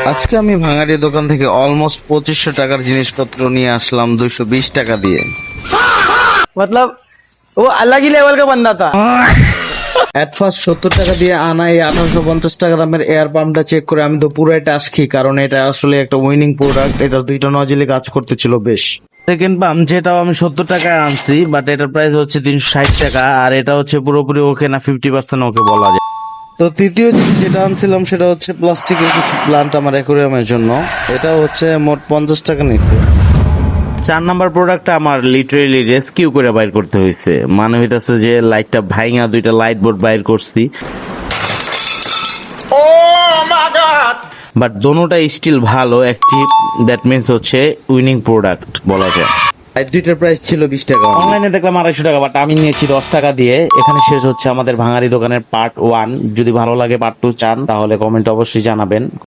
আজকে আমি ভাঙারি দোকান থেকে অলমোস্ট 2500 টাকার জিনিসপত্র নিয়ে আসলাম 220 টাকা দিয়ে। मतलब वो अलग ही लेवल का बंदा था। এট ফার্স্ট 70 টাকা দিয়ে আনা এই 1850 টাকা দামের এয়ার পাম্পটা চেক করে আমি তো পুরাই টাস্কি, কারণ এটা আসলে একটা উইনিং প্রোডাক্ট। এটার দুইটা নজিলে কাজ করতেছিল বেশ। সেকেন্ড পাম্প যেটাও আমি 70 টাকায় আনছি, বাট এটার প্রাইস হচ্ছে 360 টাকা, আর এটা হচ্ছে পুরোপুরি ওকে না 50% ওকে বলা যায়। তো তৃতীয় জিনিস যেটা আনছিলাম সেটা হচ্ছে প্লাস্টিকের কিছু প্লান্ট আমার অ্যাকোরিয়ামের জন্য। এটা হচ্ছে মোট 50 টাকা নিচ্ছে। 4 নাম্বার প্রোডাক্টটা আমার লিটারেলি রেস্কিউ করে বাইর করতে হয়েছে। মানে হইতাছে যে লাইটটা ভাইঙা দুইটা লাইট বোর্ড বাইর করছি, বাট দোনোটা স্টিল ভালো অ্যাক্টিভ। দ্যাট মিনস হচ্ছে উইনিং প্রোডাক্ট বলা যায়। লাইট দুইটার প্রাইস ছিল 20 টাকা। অনলাইনে দেখলাম 250 টাকা, বাট আমি নিয়েছি 10 টাকা দিয়ে। এখানে শেষ হচ্ছে আমাদের ভাঙারি দোকানের পার্ট 1। যদি ভালো লাগে পার্ট 2 চান তাহলে কমেন্ট অবশ্যই জানাবেন।